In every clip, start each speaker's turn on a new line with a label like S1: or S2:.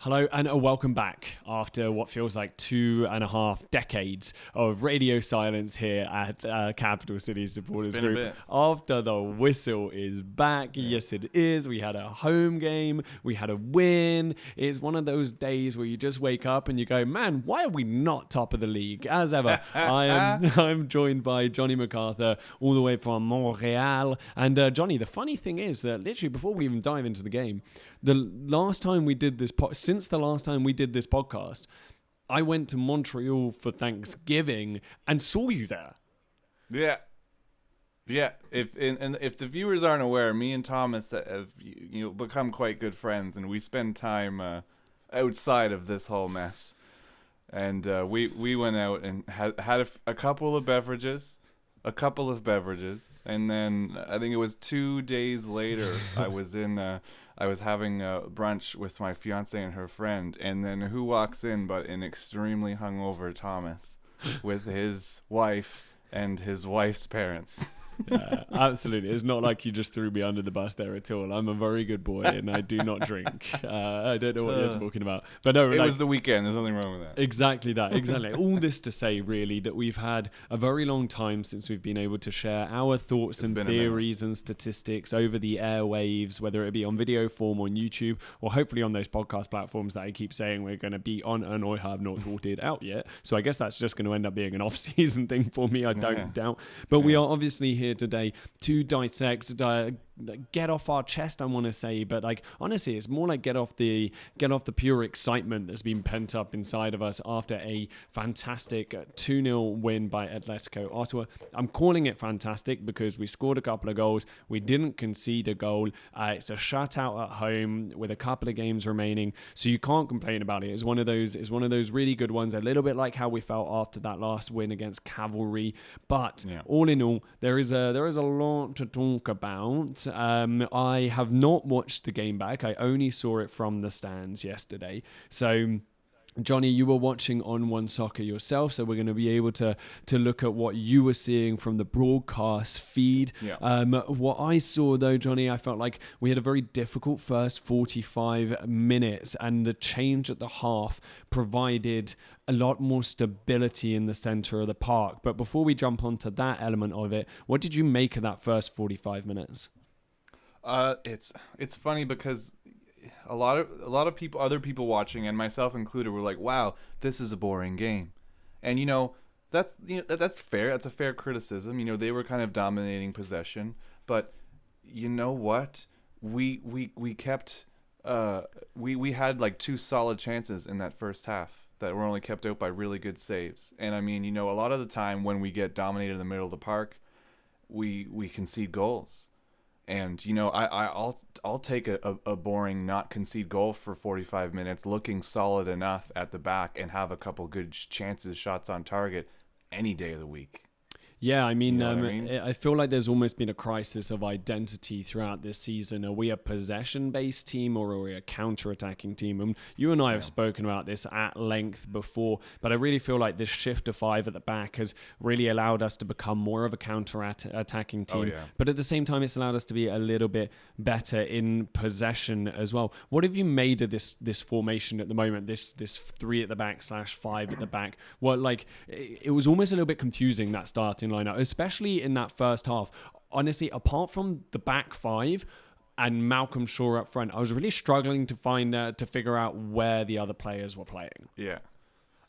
S1: Hello and welcome back after what feels like 2.5 decades of radio silence here at Capital City Supporters
S2: It's been a
S1: Group.
S2: bit.
S1: After the whistle is back, yes it is. We had a home game, we had a win. It's one of those days where you just wake up and you go, man, why are we not top of the league? As ever, I'm joined by Johnny MacArthur all the way from Montreal. And Johnny, the funny thing is that literally before we even dive into the game, since the last time we did this podcast, I went to Montreal for Thanksgiving and saw you there.
S2: Yeah. If the viewers aren't aware, me and Thomas have become quite good friends, and we spend time outside of this whole mess. And we went out and had a couple of beverages, and then I think it was 2 days later I was having a brunch with my fiance and her friend, and then who walks in but an extremely hungover Thomas with his wife and his wife's parents.
S1: Yeah, absolutely. It's not like you just threw me under the bus there at all. I'm a very good boy and I do not drink. I don't know what you're talking about. But no,
S2: it was the weekend. There's nothing wrong with that.
S1: Exactly that. Exactly. All this to say, really, that we've had a very long time since we've been able to share our thoughts and theories and statistics over the airwaves, whether it be on video form on YouTube or hopefully on those podcast platforms that I keep saying we're going to be on and I have not sorted out yet. So I guess that's just going to end up being an off-season thing for me, I don't doubt. But we are obviously here today to dissect, get off our chest, I want to say, but like honestly it's more like get off the pure excitement that's been pent up inside of us after a fantastic 2-0 win by Atletico Ottawa. I'm calling it fantastic because we scored a couple of goals, we didn't concede a goal, it's a shutout at home with a couple of games remaining, so you can't complain about it. It's one of those really good ones, a little bit like how we felt after that last win against Cavalry, but all in all there is a lot to talk about. I have not watched the game back. I only saw it from the stands yesterday. So Johnny, you were watching on One Soccer yourself, so we're going to be able to look at what you were seeing from the broadcast feed.
S2: Yeah.
S1: What I saw, though, Johnny, I felt like we had a very difficult first 45 minutes, and the change at the half provided a lot more stability in the center of the park. But before we jump onto that element of it, what did you make of that first 45 minutes?
S2: It's funny because a lot of people, other people watching, and myself included, were like, "Wow, this is a boring game," and that's fair. That's a fair criticism. They were kind of dominating possession, but you know what? We kept we had like 2 solid chances in that first half that were only kept out by really good saves. And I mean, a lot of the time when we get dominated in the middle of the park, we concede goals. And I'll take a boring not concede goal for 45 minutes, looking solid enough at the back and have a couple good chances, shots on target, any day of the week.
S1: Yeah, I mean,
S2: I
S1: feel like there's almost been a crisis of identity throughout this season. Are we a possession-based team or are we a counter-attacking team? And you and I have spoken about this at length before, but I really feel like this shift to 5 at the back has really allowed us to become more of a counter-attacking team.
S2: Oh, yeah.
S1: But at the same time, it's allowed us to be a little bit better in possession as well. What have you made of this formation at the moment? This 3 at the back / 5 at the back? Well, like it was almost a little bit confusing, that starting lineup, especially in that first half. Honestly, apart from the back 5 and Malcolm Shaw up front, I was really struggling to figure out where the other players were playing.
S2: Yeah,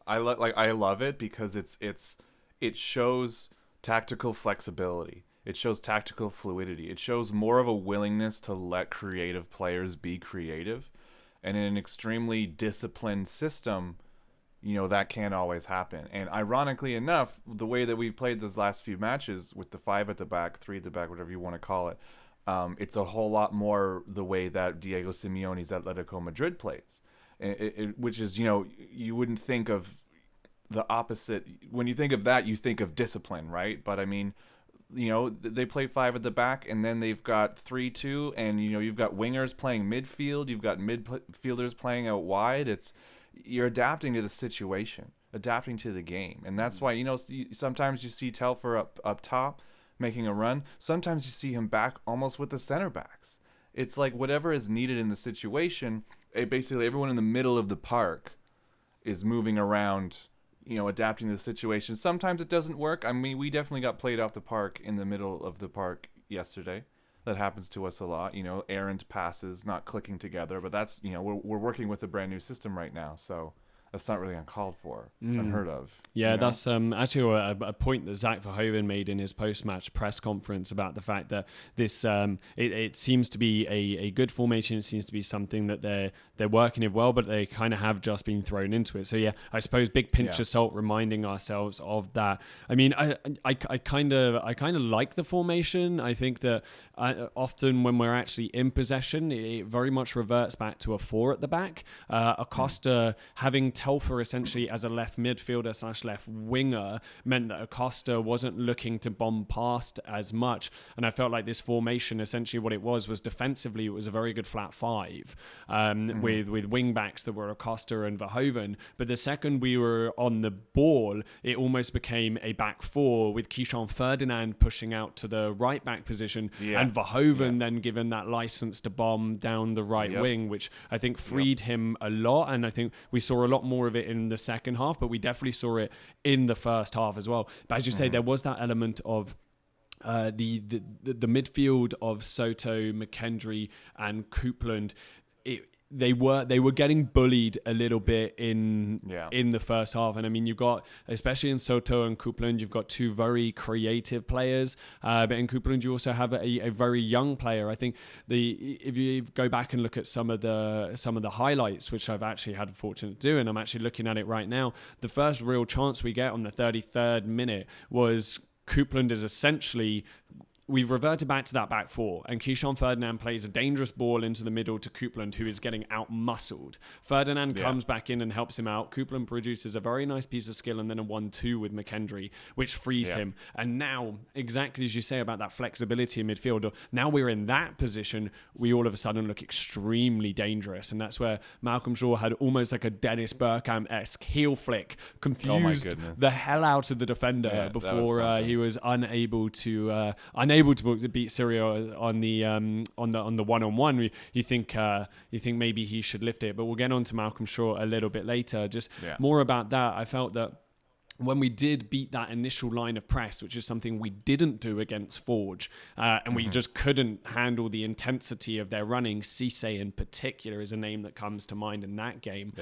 S2: I love it because it shows tactical flexibility. It shows tactical fluidity. It shows more of a willingness to let creative players be creative, and in an extremely disciplined system, that can't always happen. And ironically enough, the way that we played those last few matches with the 5 at the back, 3 at the back, whatever you want to call it, it's a whole lot more the way that Diego Simeone's Atletico Madrid plays, which is, you wouldn't think of the opposite. When you think of that, you think of discipline, right? But I mean, they play 5 at the back, and then they've got 3-2, and you've got wingers playing midfield, you've got midfielders playing out wide. You're adapting to the situation, adapting to the game. And that's why, sometimes you see Telfer up top making a run. Sometimes you see him back almost with the center backs. it's like whatever is needed in the situation. Basically, everyone in the middle of the park is moving around, adapting to the situation. Sometimes it doesn't work. I mean, we definitely got played off the park in the middle of the park yesterday. That happens to us a lot. Errant passes not clicking together, but that's, we're working with a brand new system right now, so that's not really uncalled for, unheard of.
S1: Yeah, that's actually a point that Zach Verhoeven made in his post-match press conference about the fact that this it seems to be a good formation. It seems to be something that they're working with well, but they kind of have just been thrown into it. So yeah, I suppose big pinch of salt, reminding ourselves of that. I mean, I kind of like the formation. I think that often when we're actually in possession, it very much reverts back to a 4 at the back. Acosta having Telfer essentially as a left midfielder / left winger meant that Acosta wasn't looking to bomb past as much, and I felt like this formation, essentially what it was defensively it was a very good flat 5 with wing backs that were Acosta and Verhoeven, but the second we were on the ball it almost became a back 4 with Keyshawn Ferdinand pushing out to the right back position and Verhoeven then given that license to bomb down the right wing, which I think freed him a lot, and I think we saw a lot more of it in the second half, but we definitely saw it in the first half as well. But as you say, there was that element of the midfield of Soto, McKendry and Coupland. They were getting bullied a little bit in the first half, and I mean you've got, especially in Soto and Coupland, you've got two very creative players, but in Coupland you also have a very young player. I think if you go back and look at some of the highlights, which I've actually had the fortune to do, and I'm actually looking at it right now, the first real chance we get on the 33rd minute was Coupland is essentially. We've reverted back to that back 4, and Keyshawn Ferdinand plays a dangerous ball into the middle to Coupland, who is getting out-muscled. Ferdinand comes back in and helps him out. Coupland produces a very nice piece of skill and then a 1-2 with McKendry, which frees him. And now, exactly as you say about that flexibility in midfield, now we're in that position, we all of a sudden look extremely dangerous, and that's where Malcolm Shaw had almost like a Dennis Bergkamp-esque heel flick, confused the hell out of the defender before he was unable to beat Syria on the one-on-one. You think maybe he should lift it, but we'll get on to Malcolm Shaw a little bit later. Just more about that. I felt that when we did beat that initial line of press, which is something we didn't do against Forge, and we just couldn't handle the intensity of their running. Cisse in particular is a name that comes to mind in that game.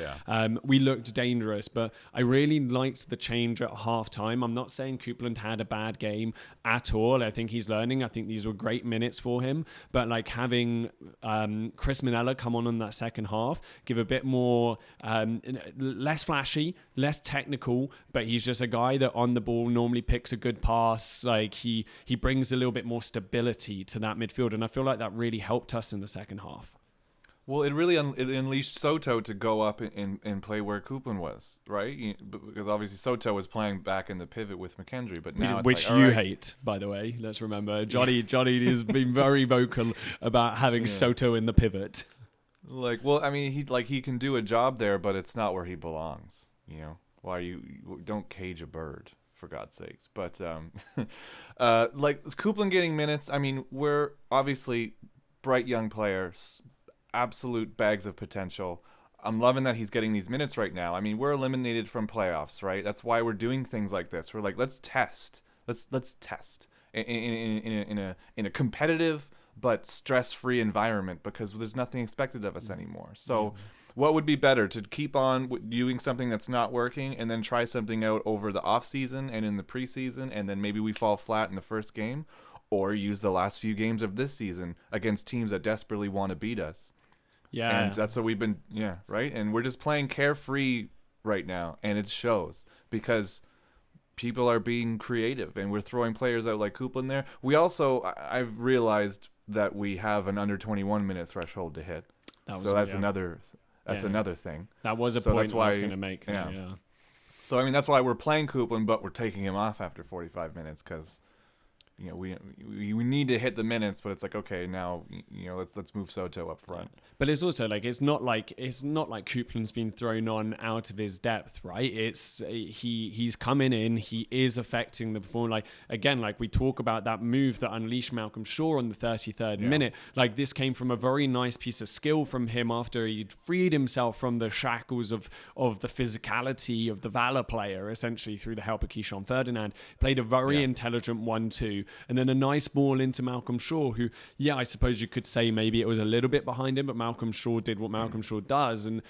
S1: We looked dangerous, but I really liked the change at halftime. I'm not saying Coupland had a bad game at all. I think he's learning. I think these were great minutes for him, but like having Chris Minella come on in that second half, give a bit more, less flashy, less technical, but he's just a guy that on the ball normally picks a good pass. Like he brings a little bit more stability to that midfield, and I feel like that really helped us in the second half.
S2: Well, it really it unleashed Soto to go up and play where Coupland was, right? Because obviously Soto was playing back in the pivot with McKendry, but now
S1: which you hate, by the way. Let's remember, Johnny has been very vocal about having Soto in the pivot.
S2: Like, well, I mean, he can do a job there, but it's not where he belongs. Why you don't cage a bird, for God's sakes. But like Coupland getting minutes, I mean, we're obviously bright young players, absolute bags of potential. I'm loving that he's getting these minutes right now. I mean, we're eliminated from playoffs, right? That's why we're doing things like this. We're like, let's test. Let's test in a competitive but stress-free environment, because there's nothing expected of us anymore. So what would be better, to keep on doing something that's not working and then try something out over the off season and in the preseason, and then maybe we fall flat in the first game, or use the last few games of this season against teams that desperately want to beat us? And that's what we've been, right? And we're just playing carefree right now, and it shows, because people are being creative, and we're throwing players out like Coupland there. We also, I've realized that we have an under 21 minute threshold to hit. That's another thing. That was a point I was going to make. So I mean, that's why we're playing Coupland, but we're taking him off after 45 minutes, because we need to hit the minutes, but it's like, okay, now let's move Soto up front.
S1: But it's also like it's not like Coupland's been thrown on out of his depth, right? It's he's coming in, he is affecting the performance. Like again, like we talk about that move that unleashed Malcolm Shaw on the 33rd minute. Like this came from a very nice piece of skill from him after he'd freed himself from the shackles of the physicality of the Valor player, essentially through the help of Keyshawn Ferdinand. Played a very intelligent 1-2, and then a nice ball into Malcolm Shaw, who, I suppose you could say maybe it was a little bit behind him, but Malcolm Shaw did what Malcolm Shaw does and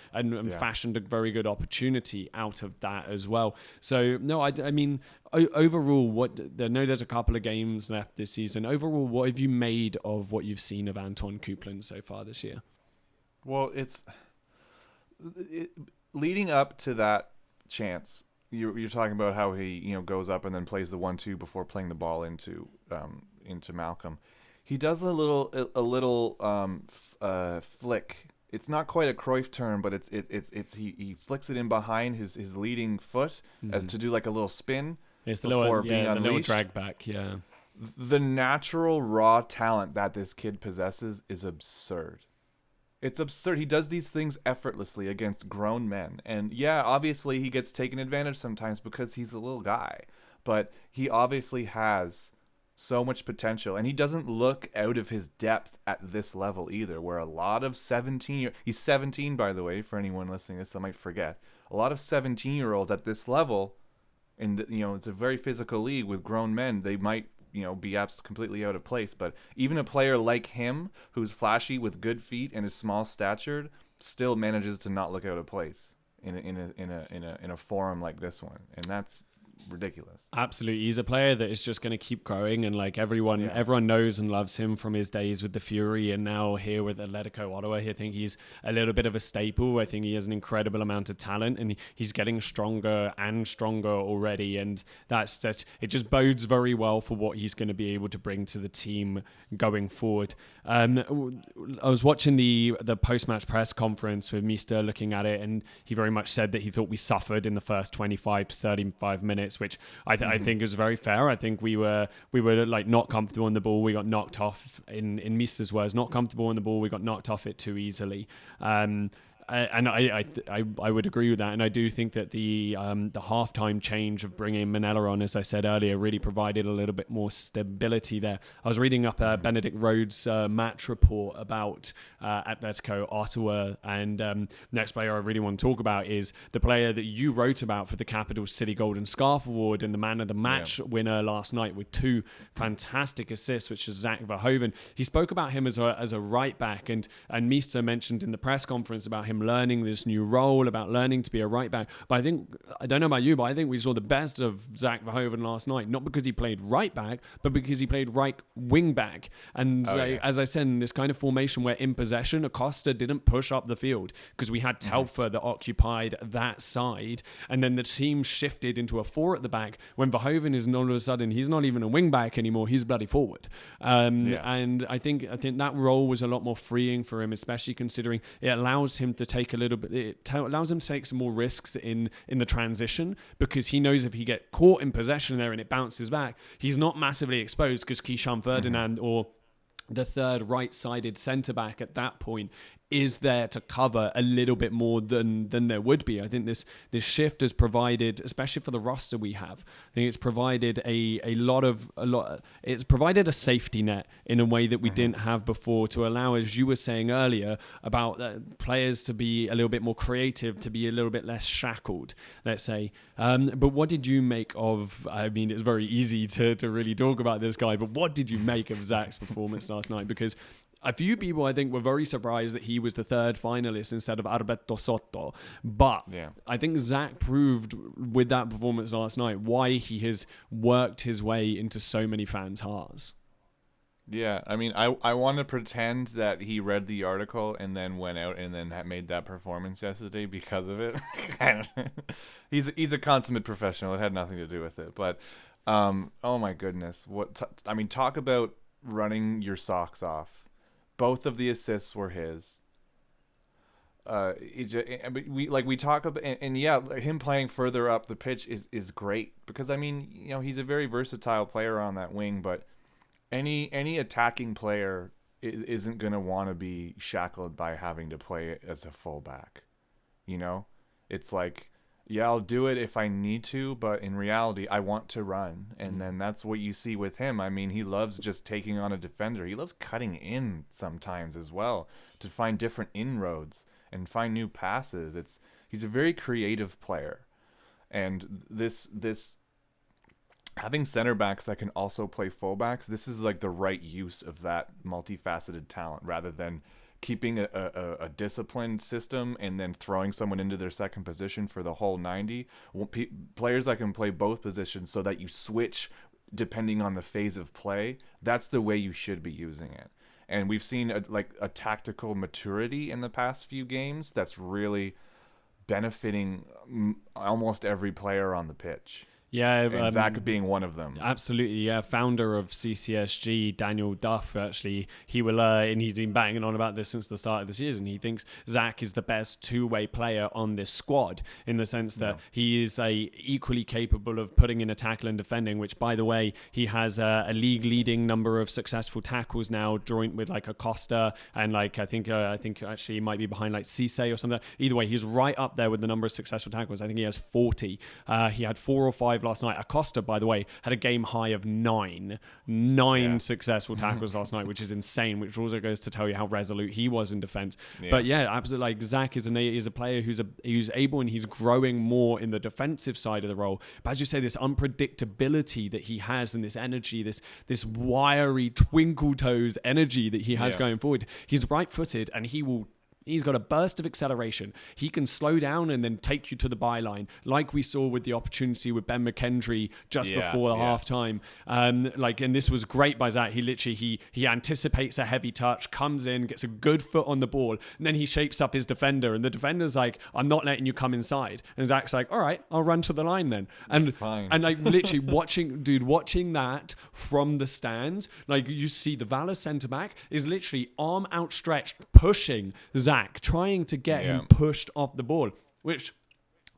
S1: fashioned a very good opportunity out of that as well. So, no, I mean, overall, I know there's a couple of games left this season. Overall, what have you made of what you've seen of Anton Coupland so far this year?
S2: Well, leading up to that chance, you're talking about how he goes up and then plays the 1-2 before playing the ball into Malcolm. He does a little flick. It's not quite a Cruyff turn, but he flicks it in behind his leading foot as to do like a little spin.
S1: It's the
S2: before
S1: little,
S2: being
S1: the little
S2: unleashed.
S1: drag back,
S2: The natural raw talent that this kid possesses is absurd. It's absurd. He does these things effortlessly against grown men. And obviously he gets taken advantage sometimes because he's a little guy. But he obviously has so much potential. And he doesn't look out of his depth at this level either, where a lot of he's 17, by the way, for anyone listening to this that might forget. A lot of 17-year-olds at this level, and it's a very physical league with grown men, they might be completely out of place. But even a player like him, who's flashy with good feet and is small statured, still manages to not look out of place in a forum like this one, and that's ridiculous.
S1: Absolutely. He's a player that is just going to keep growing, and like everyone knows and loves him from his days with the Fury, and now here with Atletico Ottawa. I think he's a little bit of a staple. I think he has an incredible amount of talent, and he's getting stronger and stronger already, and that's it just bodes very well for what he's going to be able to bring to the team going forward. I was watching the post-match press conference with Mister looking at it, and he very much said that he thought we suffered in the first 25 to 35 minutes, which I think is very fair. I think we were like not comfortable on the ball. We got knocked off, in Mister's words, not comfortable on the ball. We got knocked off it too easily. And I would agree with that, and I do think that the halftime change of bringing Manella on, as I said earlier, really provided a little bit more stability there. I was reading up Benedict Rhodes' match report about Atletico Ottawa, and next player I really want to talk about is the player that you wrote about for the Capital City Golden Scarf Award and the man of the match winner last night with 2 fantastic assists, which is Zach Verhoeven. He spoke about him as a right back, and Mister mentioned in the press conference about him learning this new role, about learning to be a right back. But I don't know about you, but I think we saw the best of Zach Verhoeven last night, not because he played right back, but because he played right wing back. And as I said, in this kind of formation where in possession, Acosta didn't push up the field because we had Telfer that occupied that side. And then the team shifted into a 4 at the back when Verhoeven is all of a sudden, he's not even a wing back anymore. He's bloody forward. And I think that role was a lot more freeing for him, especially considering it allows him to take a little bit, allows him to take some more risks in the transition, because he knows if he get caught in possession there and it bounces back, he's not massively exposed because Keyshawn Ferdinand or the third right-sided centre-back at that point is there to cover a little bit more than there would be. I think this shift has provided, especially for the roster we have, I think it's provided it's provided a safety net in a way that we didn't have before, to allow, as you were saying earlier, about players to be a little bit more creative, to be a little bit less shackled, let's say. But what did you make of, I mean, it's very easy to really talk about this guy, but what did you make of Zach's performance last night? Because a few people, I think, were very surprised that he was the 3rd finalist instead of Alberto Soto. But I think Zach proved with that performance last night why he has worked his way into so many fans' hearts.
S2: Yeah, I mean, I want to pretend that he read the article and then went out and then made that performance yesterday because of it. He's a consummate professional. It had nothing to do with it. But, oh my goodness. Talk about running your socks off. Both of the assists were his. We talk about, and him playing further up the pitch is great, because I mean, he's a very versatile player on that wing, but any attacking player isn't going to want to be shackled by having to play as a fullback. You know, it's like, yeah, I'll do it if I need to, but in reality, I want to run. And then that's what you see with him. I mean, he loves just taking on a defender. He loves cutting in sometimes as well to find different inroads and find new passes. He's a very creative player. And this having center backs that can also play fullbacks, this is like the right use of that multifaceted talent rather than keeping a disciplined system and then throwing someone into their second position for the whole 90. Players that can play both positions so that you switch depending on the phase of play, that's the way you should be using it. And we've seen a tactical maturity in the past few games that's really benefiting almost every player on the pitch.
S1: Yeah,
S2: and Zach being one of them.
S1: Absolutely, yeah. Founder of CCSG, Daniel Duff, actually, he will, and he's been banging on about this since the start of the season. He thinks Zach is the best two-way player on this squad in the sense that he is equally capable of putting in a tackle and defending. Which, by the way, he has a league-leading number of successful tackles now, joint with like Acosta and like I think actually he might be behind like Cisse or something. Either way, he's right up there with the number of successful tackles. I think he has 40. He had 4 or 5 last night. Acosta, by the way, had a game high of 9 successful tackles last night, which is insane, which also goes to tell you how resolute he was in defense. But yeah, absolutely, like Zach is a player who's able, and he's growing more in the defensive side of the role. But as you say, this unpredictability that he has and this energy, this wiry twinkle toes energy that he has going forward, he's right-footed and he's got a burst of acceleration. He can slow down and then take you to the byline, like we saw with the opportunity with Ben McKendry just before the halftime. And this was great by Zach. He literally he anticipates a heavy touch, comes in, gets a good foot on the ball, and then he shapes up his defender. And the defender's like, "I'm not letting you come inside." And Zach's like, "All right, I'll run to the line then." And
S2: fine.
S1: And like literally watching that from the stands, like you see the Valor centre back is literally arm outstretched, pushing Zach, trying to get him pushed off the ball, which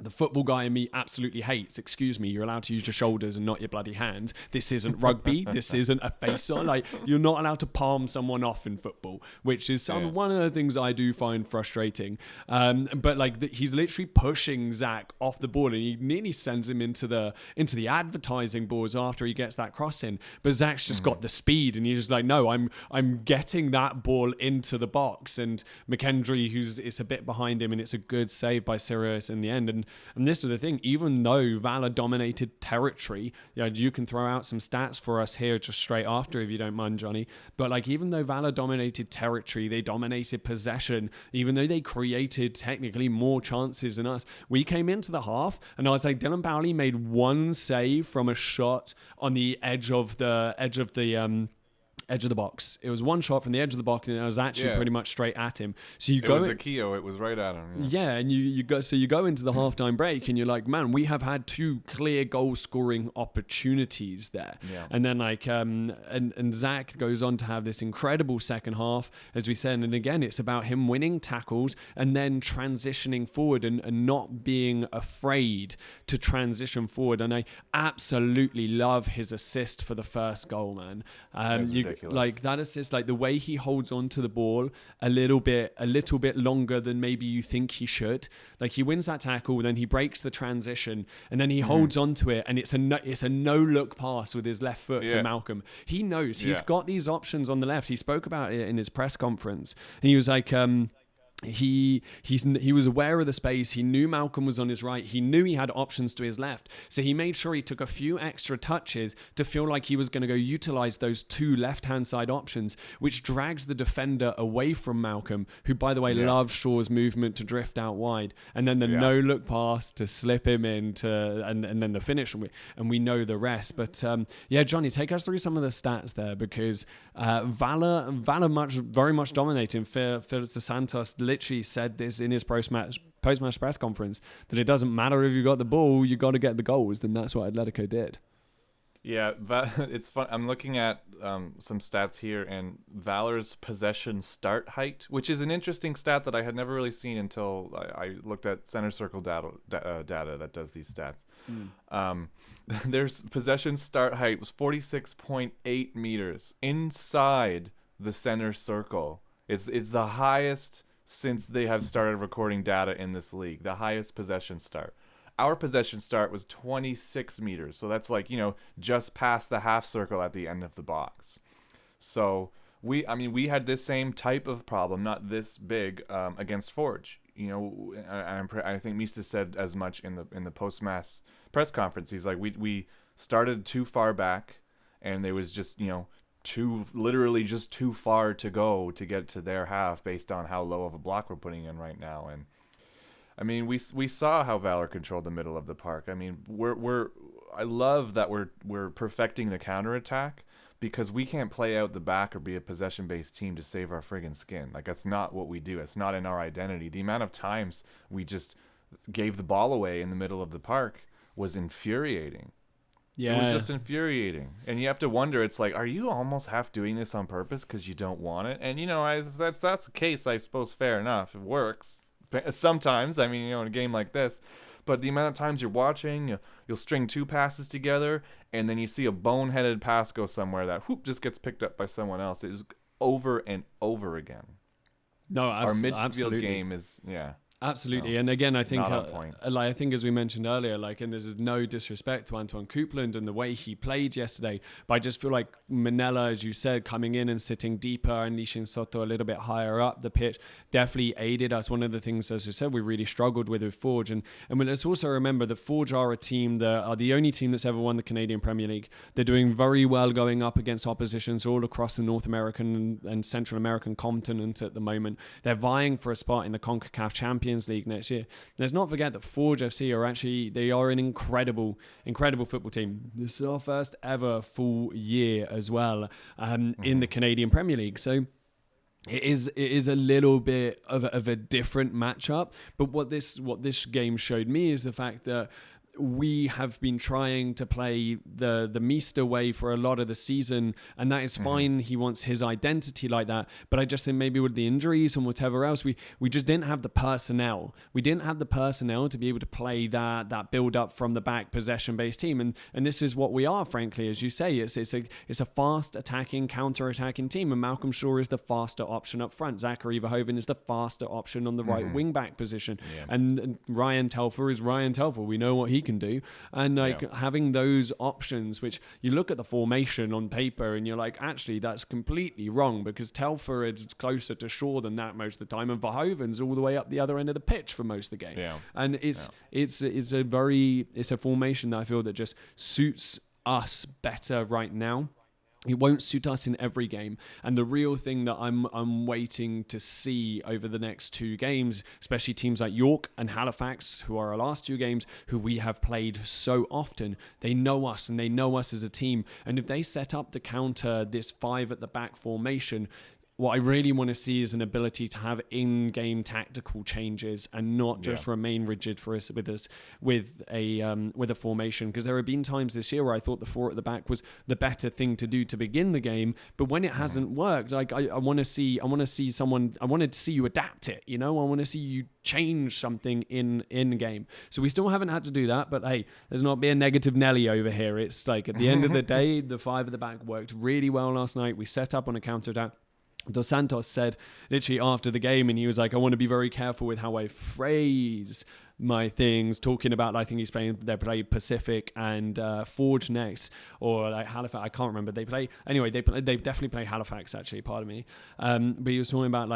S1: the football guy in me absolutely hates. Excuse me, you're allowed to use your shoulders and not your bloody hands. This isn't rugby. This isn't a face-on. Like, you're not allowed to palm someone off in football, which is one of the things I do find frustrating. But like he's literally pushing Zach off the ball, and he nearly sends him into the advertising boards after he gets that cross in. But Zach's just got the speed, and he's just like, no, I'm getting that ball into the box. And McKendry, it's a bit behind him, and it's a good save by Sirius in the end. And this is the thing, even though Valor dominated territory, you can throw out some stats for us here just straight after if you don't mind, Johnny. But like, even though Valor dominated territory, they dominated possession, even though they created technically more chances than us, we came into the half and I was like, Dylan Bowley made one save from a shot on the edge of the box. It was one shot from the edge of the box, and it was actually pretty much straight at him. So it
S2: was Akio. It was right at him.
S1: Yeah, and you go into the halftime break, and you're like, man, we have had 2 clear goal scoring opportunities there. Yeah. And then and Zach goes on to have this incredible second half, as we said. And again, it's about him winning tackles and then transitioning forward and not being afraid to transition forward. And I absolutely love his assist for the first goal, man. Like that assist, like the way he holds on to the ball a little bit longer than maybe you think he should. Like he wins that tackle, then he breaks the transition, and then he holds on to it, and it's a no look pass with his left foot to Malcolm. He knows he's got these options on the left. He spoke about it in his press conference, and he was like, he was aware of the space. He knew Malcolm was on his right. He knew he had options to his left. So he made sure he took a few extra touches to feel like he was going to go utilize those 2 left-hand side options, which drags the defender away from Malcolm, who, by the way, loves Shaw's movement to drift out wide. And then the no-look pass to slip him into, and then the finish. And we know the rest. But Johnny, take us through some of the stats there, because Valor very much dominating. Felix Santos literally said this in his post-match press conference, that it doesn't matter if you got the ball, you got to get the goals. Then that's what Atletico did.
S2: Yeah, it's fun. I'm looking at some stats here, and Valor's possession start height, which is an interesting stat that I had never really seen until I looked at Center Circle data that does these stats. Their possession start height was 46.8 meters inside the center circle. It's the highest since they have started recording data in this league. The highest possession start. Our possession start was 26 meters. So that's like, just past the half circle at the end of the box. So we had this same type of problem, not this big, against Forge. I think Mista said as much in the post-match press conference. He's like, we started too far back, and there was just, literally just too far to go to get to their half based on how low of a block we're putting in right now. And I mean, we saw how Valor controlled the middle of the park. I mean, I love that we're perfecting the counterattack, because we can't play out the back or be a possession-based team to save our friggin' skin. Like, that's not what we do. It's not in our identity. The amount of times we just gave the ball away in the middle of the park was infuriating. Yeah. It was just infuriating. And you have to wonder, it's like, are you almost half doing this on purpose because you don't want it? And, that's the case, I suppose, fair enough. It works. Sometimes, in a game like this. But the amount of times you're watching, you'll string two passes together, and then you see a boneheaded pass go somewhere that just gets picked up by someone else. It is over and over again.
S1: No,
S2: our midfield
S1: absolutely.
S2: game is
S1: Absolutely. And again, I think,
S2: I
S1: think as we mentioned earlier, and there's no disrespect to Antoine Coupland and the way he played yesterday, but I just feel like Manella, as you said, coming in and sitting deeper, unleashing Soto a little bit higher up the pitch, definitely aided us. One of the things, as we said, we really struggled with Forge. And let's also remember that Forge are a team that are the only team that's ever won the Canadian Premier League. They're doing very well going up against oppositions all across the North American and Central American continent at the moment. They're vying for a spot in the CONCACAF Champions League next year. Let's not forget that Forge FC are an incredible football team. This is our first ever full year as well in the Canadian Premier League. So it is a little bit of a different matchup. But what this game showed me is the fact that we have been trying to play the Mista way for a lot of the season, and that is fine. He wants his identity like that, but I just think maybe with the injuries and whatever else, we just didn't have the personnel. We didn't have the personnel to be able to play that build up from the back possession based team, and this is what we are, frankly, as you say. It's a fast attacking, counter attacking team, and Malcolm Shaw is the faster option up front. Zachary Verhoeven is the faster option on the right wing back position, and Ryan Telfer is Ryan Telfer. We know what he can do, and having those options, which you look at the formation on paper and you're like, actually that's completely wrong, because Telfer is closer to Shaw than that most of the time, and Verhoeven's all the way up the other end of the pitch for most of the game. And it's a formation that I feel that just suits us better right now. It won't suit us in every game. And the real thing that I'm waiting to see over the next two games, especially teams like York and Halifax, who are our last two games, who we have played so often, they know us and they know us as a team. And if they set up to counter this 5 at the back formation, what I really want to see is an ability to have in-game tactical changes and not just remain rigid with a formation. Because there have been times this year where I thought the 4 at the back was the better thing to do to begin the game, but when it hasn't worked, like I want to see you adapt it. I want to see you change something in the game. So we still haven't had to do that, but hey, there's not be a negative Nelly over here. It's like at the end of the day, the 5 at the back worked really well last night. We set up on a counter attack. Dos Santos said literally after the game, and he was like, I want to be very careful with how I phrase my things, talking about, I think they play Pacific and Forge next, or like Halifax, I can't remember. They definitely play Halifax, actually, pardon me. But he was talking about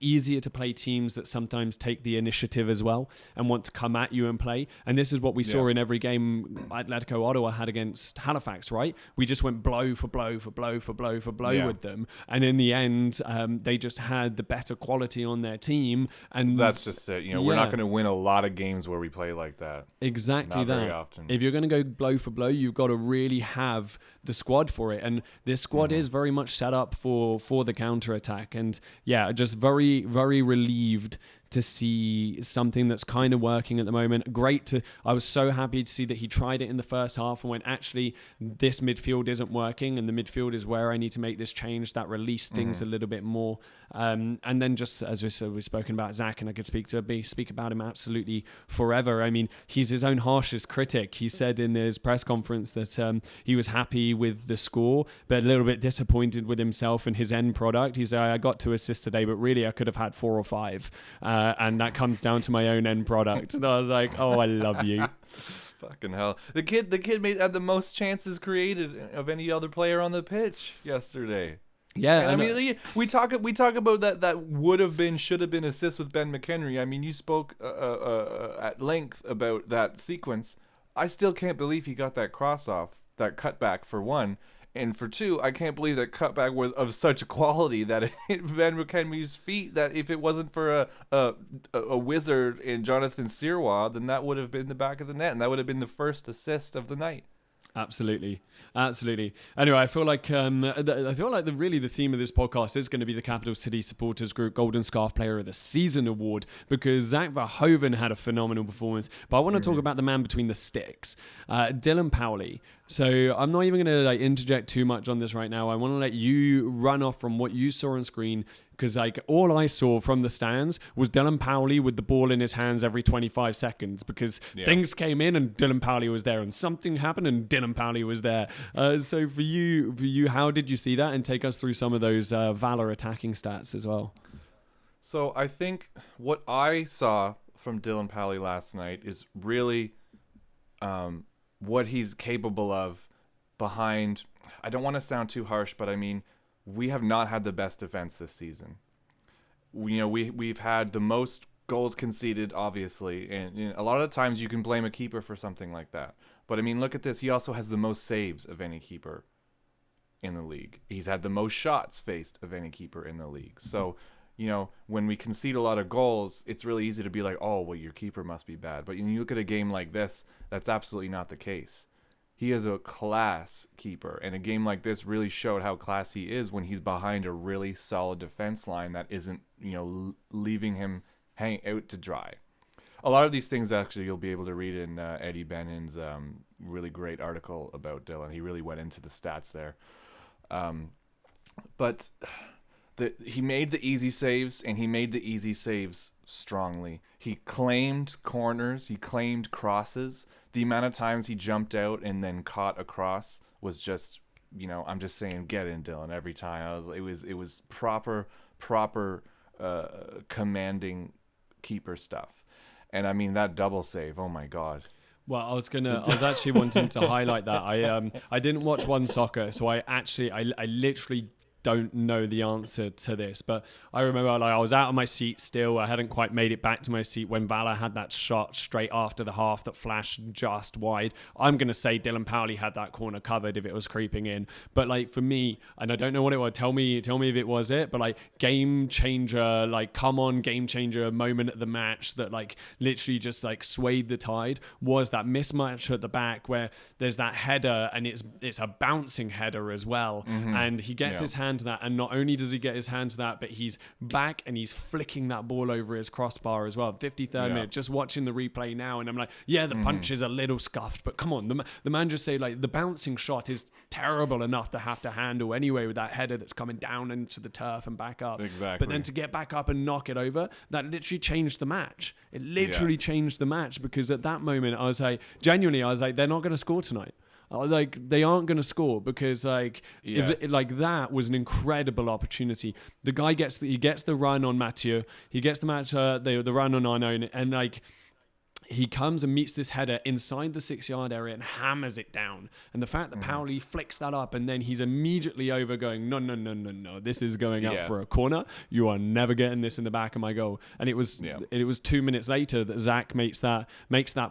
S1: easier to play teams that sometimes take the initiative as well and want to come at you and play. And this is what we saw in every game Atletico Ottawa had against Halifax, right? We just went blow for blow for blow for blow for blow with them. And in the end, they just had the better quality on their team. And
S2: that's just it. We're not going to win a lot of games where we play like that.
S1: Exactly
S2: not
S1: that.
S2: Very often.
S1: If you're going to go blow for blow, you've got to really have the squad for it. And this squad is very much set up for the counter attack. And just very, very relieved to see something that's kind of working at the moment. I was so happy to see that he tried it in the first half and went, actually, this midfield isn't working, and the midfield is where I need to make this change, that release things a little bit more. And then just as we said, we've spoken about Zach, and I could speak about him absolutely forever. I mean, he's his own harshest critic. He said in his press conference that he was happy with the score, but a little bit disappointed with himself and his end product. He said, I got 2 assists today, but really I could have had 4 or 5. And that comes down to my own end product. And I was like, oh, I love you.
S2: Fucking hell. The kid had the most chances created of any other player on the pitch yesterday.
S1: Yeah,
S2: and I mean, we talk about that would have been, should have been assists with Ben McHenry. I mean, you spoke at length about that sequence. I still can't believe he got that cross off, that cutback, for one. And for two, I can't believe that cutback was of such quality that it hit Ben McHenry's feet, that if it wasn't for a wizard in Jonathan Sirois, then that would have been the back of the net, and that would have been the first assist of the night.
S1: Absolutely. Anyway, I feel like the theme of this podcast is going to be the Capital City Supporters Group Golden Scarf Player of the Season award, because Zach Verhoeven had a phenomenal performance. But I want to talk about the man between the sticks, Dylan Powley. So I'm not even going to interject too much on this right now. I want to let you run off from what you saw on screen, because all I saw from the stands was Dylan Powley with the ball in his hands every 25 seconds, because things came in and Dylan Powley was there, and something happened and Dylan Powley was there. So for you, how did you see that? And take us through some of those Valor attacking stats as well.
S2: So I think what I saw from Dylan Powley last night is really what he's capable of behind. I don't want to sound too harsh, but I mean, we have not had the best defense this season. We've had the most goals conceded, obviously, and a lot of the times you can blame a keeper for something like that. But I mean, look at this. He also has the most saves of any keeper in the league. He's had the most shots faced of any keeper in the league. So, when we concede a lot of goals, it's really easy to be like, oh, well, your keeper must be bad. But when you look at a game like this, that's absolutely not the case. He is a class keeper, and a game like this really showed how class he is when he's behind a really solid defense line that isn't, leaving him hang out to dry. A lot of these things, actually, you'll be able to read in Eddie Bennon's really great article about Dylan. He really went into the stats there. But he made the easy saves, and he made the easy saves strongly. He claimed corners. He claimed crosses. The amount of times he jumped out and then caught a cross was just, I'm just saying, get in, Dylan, every time. It was proper commanding keeper stuff. And I mean, that double save, oh my God.
S1: Well, I was actually wanting to highlight that. I didn't watch One Soccer, so I literally don't know the answer to this, but I remember I was out of my seat still. I hadn't quite made it back to my seat when Valor had that shot straight after the half that flashed just wide. I'm going to say Dylan Powley had that corner covered if it was creeping in. But for me, and I don't know what it was, tell me if it was it, but game changer, come on game changer moment at the match that literally just swayed the tide was that mismatch at the back where there's that header, and it's a bouncing header as well. And he gets his hand to that, and not only does he get his hand to that, but he's back and he's flicking that ball over his crossbar as well. 53rd minute, just watching the replay now, and I'm like, the punch is a little scuffed, but come on, the man just say the bouncing shot is terrible enough to have to handle anyway with that header that's coming down into the turf and back up.
S2: Exactly.
S1: But then to get back up and knock it over, that literally changed the match. It literally changed the match, because at that moment I was like, genuinely, they're not going to score tonight. I was like, they aren't going to score, because if that was an incredible opportunity. The guy gets the run on Mathieu, he gets the run on Arnaud, and he comes and meets this header inside the 6-yard area and hammers it down. And the fact that Powley flicks that up, and then he's immediately over going, no, this is going out for a corner. You are never getting this in the back of my goal. And it was 2 minutes later that Zach makes that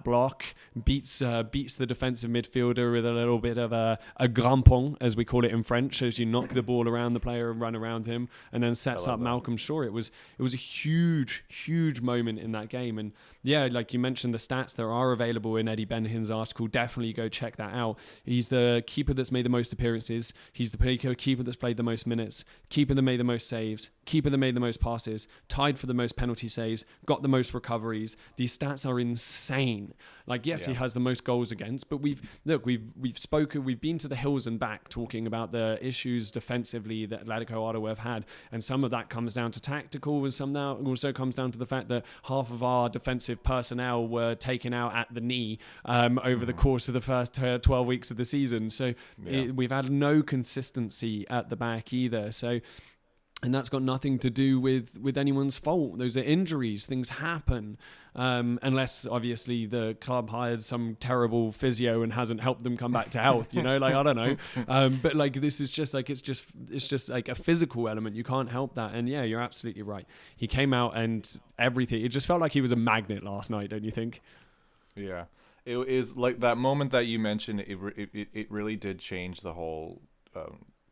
S1: block, beats the defensive midfielder with a little bit of a grampon, as we call it in French, as you knock the ball around the player and run around him, and then sets up Malcolm Shaw. It was a huge moment in that game. And like you mentioned the stats that are available in Eddie Benhin's article, definitely go check that out. He's the keeper that's made the most appearances. He's the keeper that's played the most minutes, keeper that made the most saves, keeper that made the most passes, tied for the most penalty saves, got the most recoveries. These stats are insane. Like, yes, he has the most goals against, but we've been to the hills and back talking about the issues defensively that Atletico Ottawa have had, and some of that comes down to tactical, and some now also comes down to the fact that half of our defensive personnel were taken out at the knee over the course of the first 12 weeks of the season. So we've had no consistency at the back either. So. And that's got nothing to do with anyone's fault. Those are injuries. Things happen. Unless, obviously, the club hired some terrible physio and hasn't helped them come back to health. You know, like, I don't know. But, like, this is just, like, it's just like a physical element. You can't help that. And, yeah, you're absolutely right. He came out and everything. It just felt like he was a magnet last night, don't you think?
S2: Yeah. It is, like, that moment that you mentioned, it really did change the whole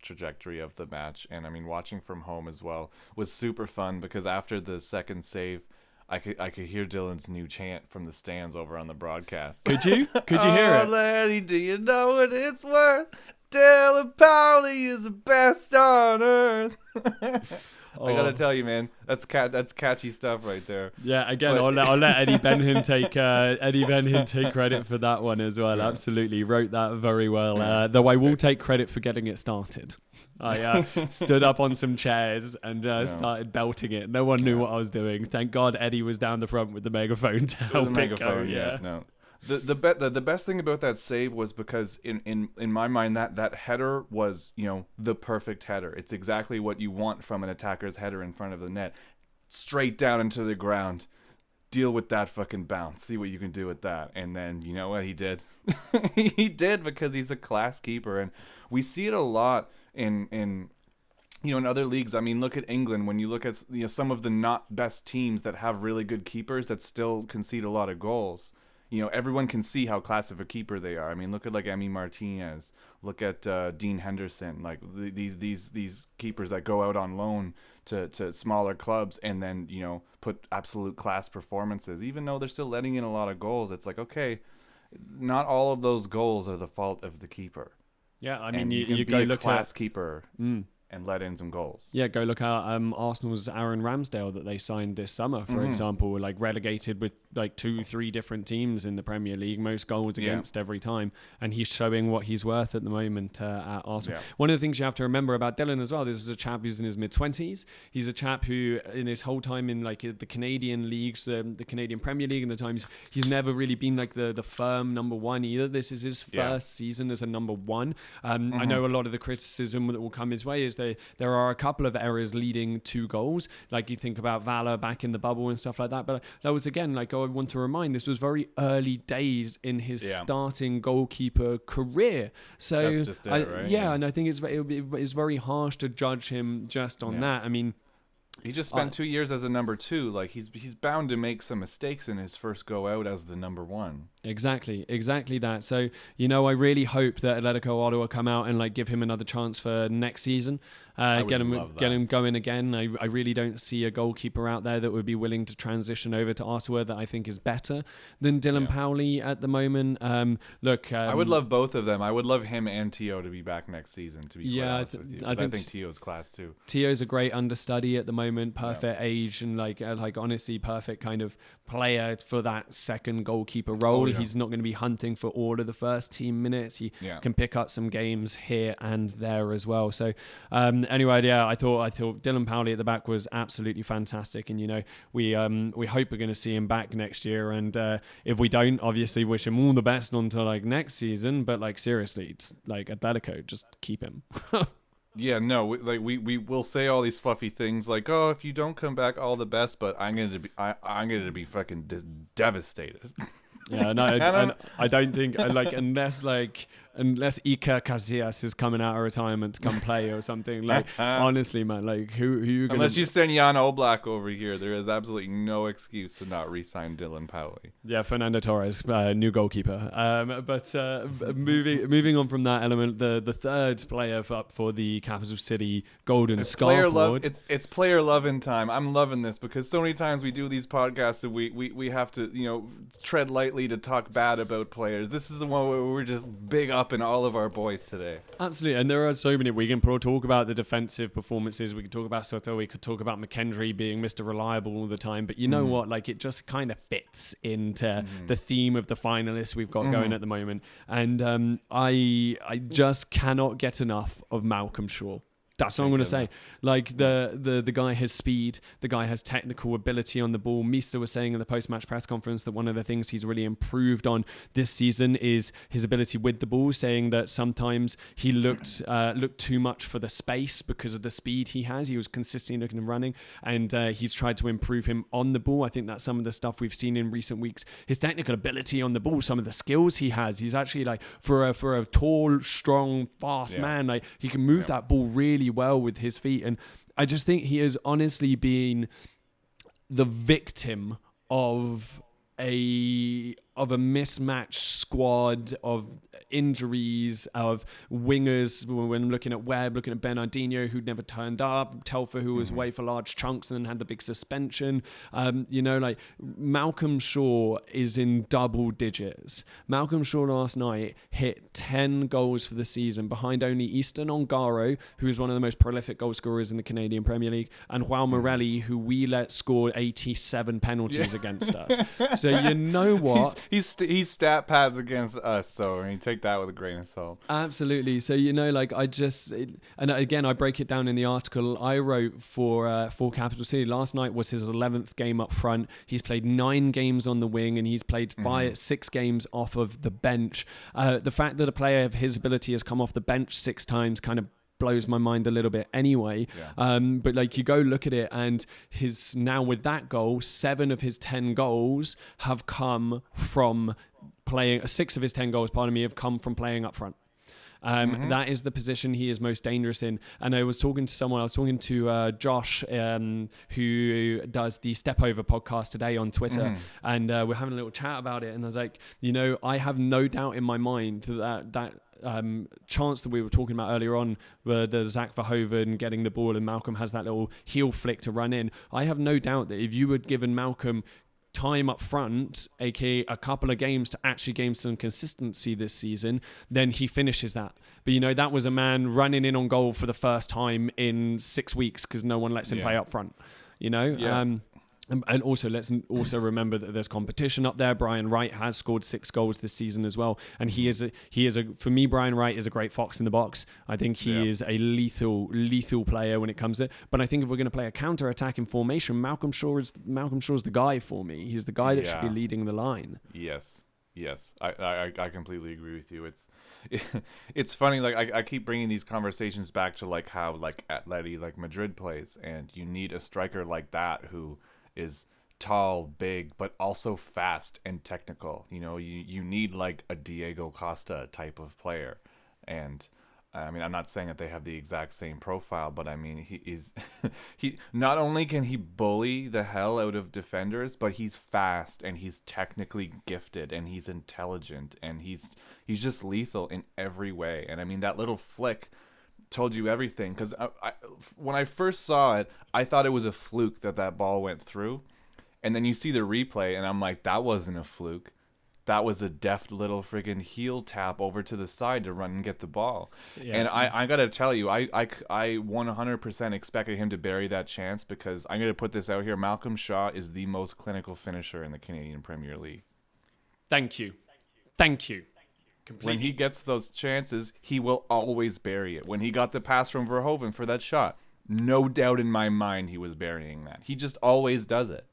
S2: trajectory of the match. And I mean, watching from home as well was super fun, because after the second save, I could hear Dylan's new chant from the stands over on the broadcast.
S1: Could you hear it?
S2: Oh, Lenny, do you know what it's worth? Dylan Powley is the best on earth. I gotta tell you, man, that's catchy stuff right there.
S1: Yeah, again, I'll let Eddie Benhin take credit for that one as well. Yeah. Absolutely, he wrote that very well. Though I will take credit for getting it started. I stood up on some chairs and started belting it. No one knew what I was doing. Thank God Eddie was down the front with the megaphone to help it go. Yeah, no.
S2: The best thing about that save was because in my mind that header was, you know, the perfect header. It's exactly what you want from an attacker's header in front of the net. Straight down into the ground. Deal with that fucking bounce. See what you can do with that. And then, you know what he did? He did, because he's a class keeper. And we see it a lot in you know, in other leagues. I mean, look at England. When you look at, you know, some of the not best teams that have really good keepers that still concede a lot of goals. You know, everyone can see how class of a keeper they are. I mean, look at like Emi Martinez. Look at Dean Henderson. Like these keepers that go out on loan to smaller clubs and then, you know, put absolute class performances. Even though they're still letting in a lot of goals, it's like, okay, not all of those goals are the fault of the keeper.
S1: Yeah, I mean,
S2: you go look at class keeper. And let in some goals.
S1: Yeah, go look at Arsenal's Aaron Ramsdale that they signed this summer, for example, like relegated with like 2-3 different teams in the Premier League, most goals against every time, and he's showing what he's worth at the moment at Arsenal. Yeah. One of the things you have to remember about Dylan as well, this is a chap who's in his mid-20s. He's a chap who, in his whole time in like the Canadian leagues, the Canadian Premier League, and the times, he's never really been like the firm number one either. This is his first season as a number one. I know a lot of the criticism that will come his way is there are a couple of errors leading to goals. Like you think about Vala back in the bubble and stuff like that. But that was, again, like I want to remind, this was very early days in his starting goalkeeper career. So
S2: that's just it, right?
S1: Yeah, and I think it's very harsh to judge him just on that. I mean,
S2: he just spent 2 years as a number two. Like he's bound to make some mistakes in his first go out as the number one.
S1: Exactly that. So, you know, I really hope that Atletico Ottawa come out and like give him another chance for next season. Get him going again. I really don't see a goalkeeper out there that would be willing to transition over to Ottawa that I think is better than Dylan Powley at the moment. I
S2: would love both of them. I would love him and Tio to be back next season, to be quite honest with you. I think Tio's class too.
S1: Tio's a great understudy at the moment, perfect age, and like honestly perfect kind of player for that second goalkeeper role. He's not going to be hunting for all of the first team minutes. He can pick up some games here and there as well. So anyway, I thought Dylan Powley at the back was absolutely fantastic, and you know we hope we're going to see him back next year. And if we don't, obviously wish him all the best until like next season. But like seriously, it's like Atletico, just keep him.
S2: Yeah, no, we will say all these fluffy things like, oh, if you don't come back, all the best. But I'm going to be fucking devastated.
S1: Yeah, no, I don't think like unless like unless Iker Casillas is coming out of retirement to come play or something. Like, honestly, man, like who you gonna...
S2: Unless you send Jan Oblak over here, there is absolutely no excuse to not re-sign Dylan Powley.
S1: Yeah, Fernando Torres, new goalkeeper. But moving on from that element, the third player up for the Capital City Golden Scarf.
S2: It's player loving time. I'm loving this because so many times we do these podcasts and we have to, tread lightly to talk bad about players. This is the one where we're just big up in all of our boys today.
S1: Absolutely. And there are so many. We can talk about the defensive performances. We could talk about Soto. We could talk about McKendry being Mr. Reliable all the time. But you know what? Like, it just kind of fits into the theme of the finalists we've got going at the moment. And I just cannot get enough of Malcolm Shaw. That's what I'm going to say. Like, the guy has speed. The guy has technical ability on the ball. Mista was saying in the post-match press conference that one of the things he's really improved on this season is his ability with the ball, saying that sometimes he looked too much for the space because of the speed he has. He was consistently looking and running, and he's tried to improve him on the ball. I think that's some of the stuff we've seen in recent weeks. His technical ability on the ball, some of the skills he has. He's actually, like, for a tall, strong, fast man, like, he can move that ball really well with his feet. And I just think he has honestly been the victim of a mismatched squad, of injuries, of wingers. When I'm looking at Webb, looking at Bernardinho, who never turned up, Telfer, who was away for large chunks and then had the big suspension. Like, Malcolm Shaw is in double digits. Malcolm Shaw last night hit 10 goals for the season, behind only Easton Ongaro, who is one of the most prolific goal scorers in the Canadian Premier League, and João Morelli, who we let score 87 penalties against us. So you know what?
S2: He's stat pads against us, so you take that with a grain of salt.
S1: Absolutely. So, and again, I break it down in the article I wrote for Capital City. Last night was his 11th game up front. He's played 9 games on the wing, and he's played 6 games off of the bench. The fact that a player of his ability has come off the bench 6 times kind of blows my mind a little bit anyway. But like, you go look at it, and now with that goal, 7 of his 10 goals have come from playing. 6 of his 10 goals, have come from playing up front. That is the position he is most dangerous in. And I was talking to Josh, who does the Step Over podcast today on Twitter, and we're having a little chat about it. And I was like, I have no doubt in my mind that chance that we were talking about earlier on, where the Zach Verhoeven getting the ball and Malcolm has that little heel flick to run in. I have no doubt that if you had given Malcolm time up front, aka a couple of games, to actually gain some consistency this season, then he finishes that. But that was a man running in on goal for the first time in 6 weeks because no one lets him play up front. And also, let's also remember that there's competition up there. Brian Wright has scored 6 goals this season as well, and for me, Brian Wright is a great fox in the box. I think he is a lethal player when it comes to it. But I think if we're going to play a counter-attacking formation, Malcolm Shaw's the guy for me. He's the guy that should be leading the line.
S2: Yes, I completely agree with you. It's funny. Like, I keep bringing these conversations back to like how like Atleti, like Madrid plays, and you need a striker like that who is tall, big, but also fast and technical. You need like a Diego Costa type of player. And I mean, I'm not saying that they have the exact same profile, but I mean, he not only can he bully the hell out of defenders, but he's fast and he's technically gifted and he's intelligent and he's just lethal in every way. And I mean, that little flick told you everything, because when I first saw it, I thought it was a fluke that ball went through, and then you see the replay and I'm like, that wasn't a fluke, that was a deft little friggin' heel tap over to the side to run and get the ball. And I gotta tell you, I 100% expected him to bury that chance, because I'm gonna put this out here, Malcolm Shaw is the most clinical finisher in the Canadian Premier League.
S1: Thank you. Completely.
S2: When he gets those chances, he will always bury it. When he got the pass from Verhoeven for that shot, no doubt in my mind he was burying that. He just always does it.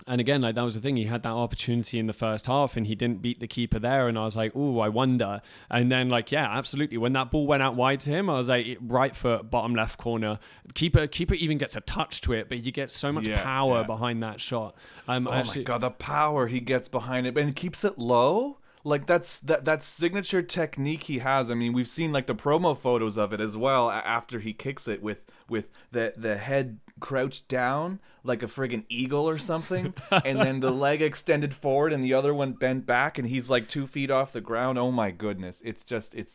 S1: And again, like, that was the thing. He had that opportunity in the first half and he didn't beat the keeper there. And I was like, oh, I wonder. And then, like, yeah, absolutely. When that ball went out wide to him, I was like, right foot, bottom left corner. Keeper even gets a touch to it, but he gets so much power behind that shot.
S2: My God, the power he gets behind it. And keeps it low. like that signature technique he has. I mean, we've seen like the promo photos of it as well after he kicks it with the head crouched down like a friggin' eagle or something, and then the leg extended forward and the other one bent back, and he's like 2 feet off the ground. Oh my goodness, it's just it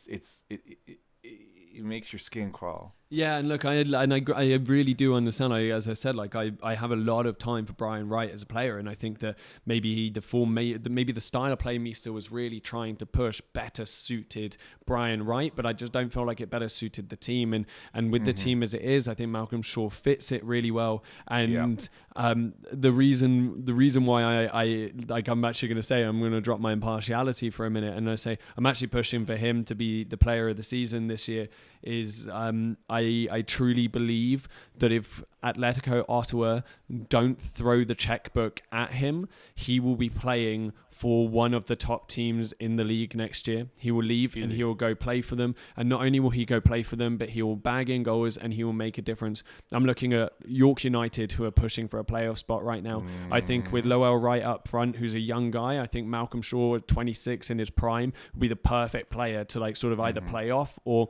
S2: makes your skin crawl.
S1: Yeah, and look, I really do understand. As I said, like I have a lot of time for Brian Wright as a player, and I think that maybe the style of play Meester was really trying to push better suited Brian Wright, but I just don't feel like it better suited the team. And with the team as it is, I think Malcolm Shaw fits it really well. And the reason why I like, I'm actually going to say, I'm going to drop my impartiality for a minute, and I say I'm actually pushing for him to be the player of the season this year. Is I truly believe that if Atletico Ottawa don't throw the checkbook at him, he will be playing for one of the top teams in the league next year. He will leave and he will go play for them. And not only will he go play for them, but he will bag in goals and he will make a difference. I'm looking at York United, who are pushing for a playoff spot right now. I think with Lowell Wright up front, who's a young guy, I think Malcolm Shaw, 26 in his prime, will be the perfect player to like sort of either play off or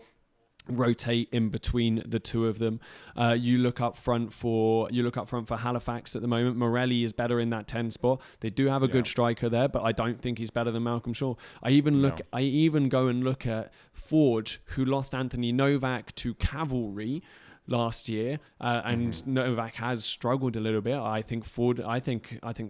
S1: rotate in between the two of them. You look up front for Halifax at the moment. Morelli is better in that 10 spot. They do have a good striker there, but I don't think he's better than Malcolm Shaw. I even go and look at Forge, who lost Anthony Novak to Cavalry last year, and Novak has struggled a little bit. I think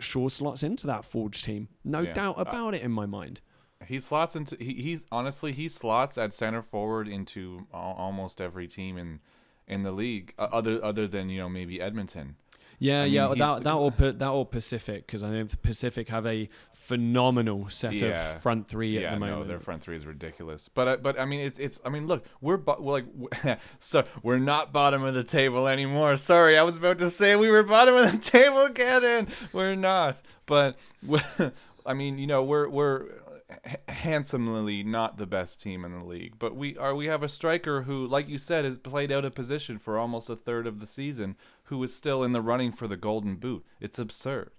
S1: Shaw slots into that Forge team. No doubt about it in my mind.
S2: He slots into he slots at center forward into almost every team in the league, other than maybe Edmonton.
S1: That or Pacific, because I know Pacific have a phenomenal set of front three at the moment.
S2: No, their front three is ridiculous. But I mean look, so we're not bottom of the table anymore. Sorry, I was about to say we were bottom of the table again. We're not. But I mean, we're handsomely not the best team in the league, but we have a striker who, like you said, has played out of position for almost a third of the season, who is still in the running for the Golden Boot. It's absurd.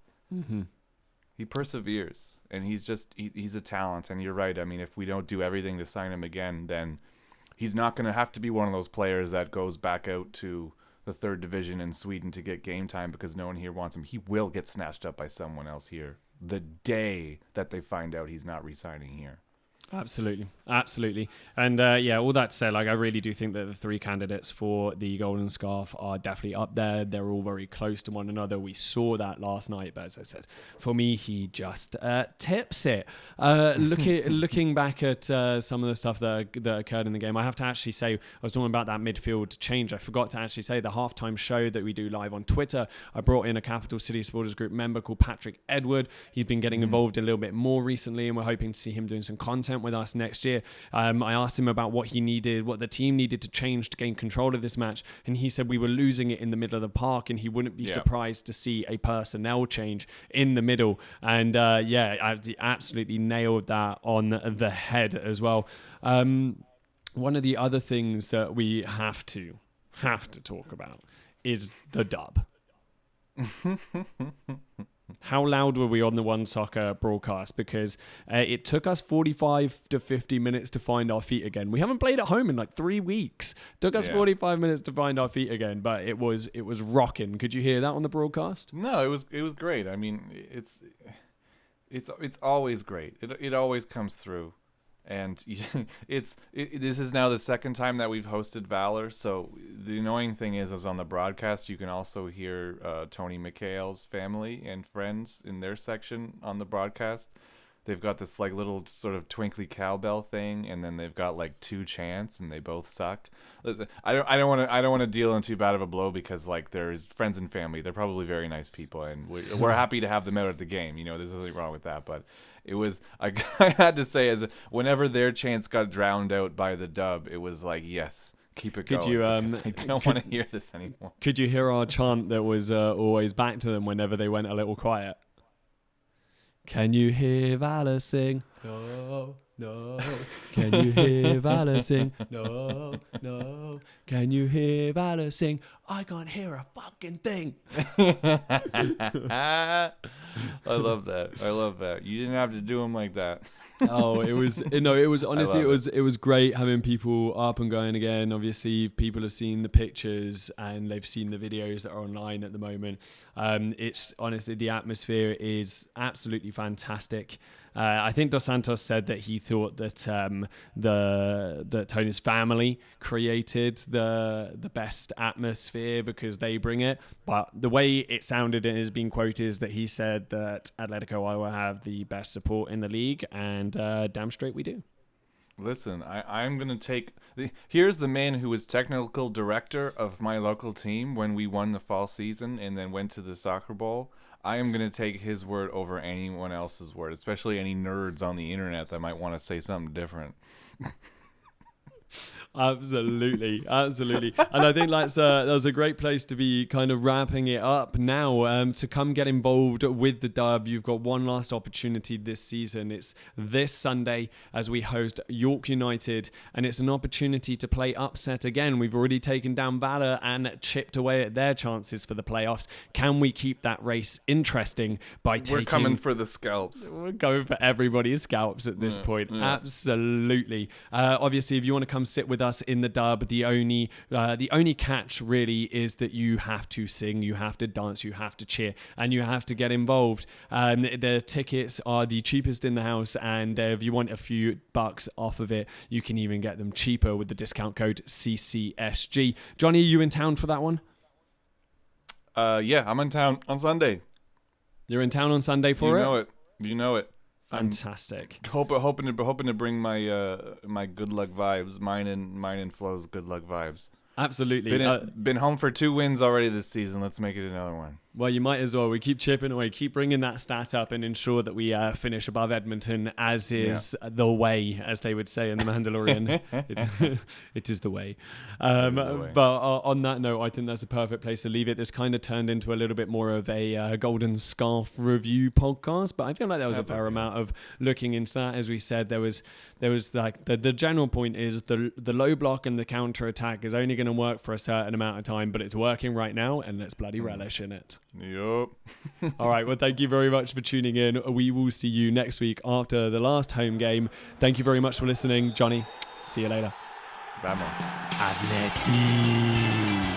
S2: He perseveres, and he's a talent. And you're right. I mean, if we don't do everything to sign him again, then he's not going to have to be one of those players that goes back out to the third division in Sweden to get game time because no one here wants him. He will get snatched up by someone else here the day that they find out he's not re-signing here.
S1: Absolutely. And all that said, like, I really do think that the three candidates for the Golden Scarf are definitely up there. They're all very close to one another. We saw that last night, but as I said, for me, he just tips it. Looking back at some of the stuff that occurred in the game, I have to actually say, I was talking about that midfield change. I forgot to actually say the halftime show that we do live on Twitter. I brought in a Capital City Supporters Group member called Patrick Edward. He's been getting involved a little bit more recently, and we're hoping to see him doing some content with us next year. I asked him about what the team needed to change to gain control of this match, and he said we were losing it in the middle of the park, and he wouldn't be surprised to see a personnel change in the middle. And I absolutely nailed that on the head as well. One of the other things that we have to talk about is the dub. How loud were we on the One Soccer broadcast? Because it took us 45 to 50 minutes to find our feet again. We haven't played at home in like 3 weeks. Took us 45 minutes to find our feet again, but it was rocking. Could you hear that on the broadcast?
S2: No, it was great. I mean, it's always great. It always comes through. And this is now the second time that we've hosted Valor. So the annoying thing is on the broadcast, you can also hear Tony McHale's family and friends in their section on the broadcast. They've got this like little sort of twinkly cowbell thing, and then they've got like two chants, and they both suck. Listen, I don't want to deal in too bad of a blow because like there's friends and family. They're probably very nice people, and we're happy to have them out at the game. There's nothing wrong with that, but it was I had to say, as whenever their chants got drowned out by the dub, it was like, yes, keep it going. I don't want to hear this anymore.
S1: Could you hear our chant that was always back to them whenever they went a little quiet? Can you hear Valor sing? No. Can you hear Valor sing? No. Can you hear Valor sing? I can't hear a fucking thing.
S2: I love that. You didn't have to do him like that.
S1: Oh, it was honestly, it was great having people up and going again. Obviously, people have seen the pictures and they've seen the videos that are online at the moment. It's honestly, the atmosphere is absolutely fantastic. I think Dos Santos said that he thought that that Tony's family created the best atmosphere because they bring it. But the way it sounded and has been quoted is that he said that Atletico will have the best support in the league, and damn straight we do.
S2: Listen, I'm going to take... Here's the man who was technical director of my local team when we won the fall season and then went to the soccer bowl. I am going to take his word over anyone else's word, especially any nerds on the internet that might want to say something different.
S1: Absolutely. And I think that was a great place to be kind of wrapping it up now. To come get involved with the dub, you've got one last opportunity this season. It's this Sunday as we host York United, and it's an opportunity to play upset again. We've already taken down Valor and chipped away at their chances for the playoffs. Can we keep that race interesting by taking...
S2: We're coming for the scalps.
S1: We're going for everybody's scalps at this point. Yeah. Absolutely. Obviously, if you want to come sit with us in the dub, the only catch really is that you have to sing, you have to dance, you have to cheer, and you have to get involved. The tickets are the cheapest in the house, and if you want a few bucks off of it, you can even get them cheaper with the discount code CCSG. Johnny, are you in town for that one?
S2: Yeah, I'm in town on Sunday.
S1: You're in town on Sunday for it?
S2: You know it.
S1: Fantastic.
S2: Hoping to bring my good luck vibes, mine and Flo's good luck vibes.
S1: Absolutely.
S2: Been home for 2 wins already this season. Let's make it another one.
S1: Well, you might as well. We keep chipping away, keep bringing that stat up, and ensure that we finish above Edmonton, as is the way, as they would say in The Mandalorian. It is the way. But on that note, I think that's a perfect place to leave it. This kind of turned into a little bit more of a Golden Scarf review podcast, but I feel like there was a fair amount of looking into that. As we said, there was like the general point is the low block and the counter attack is only going to work for a certain amount of time, but it's working right now, and let's bloody relish in it.
S2: Yup.
S1: All right. Well, thank you very much for tuning in. We will see you next week after the last home game. Thank you very much for listening. Johnny, see you later.
S2: Vamos.
S1: Atleti.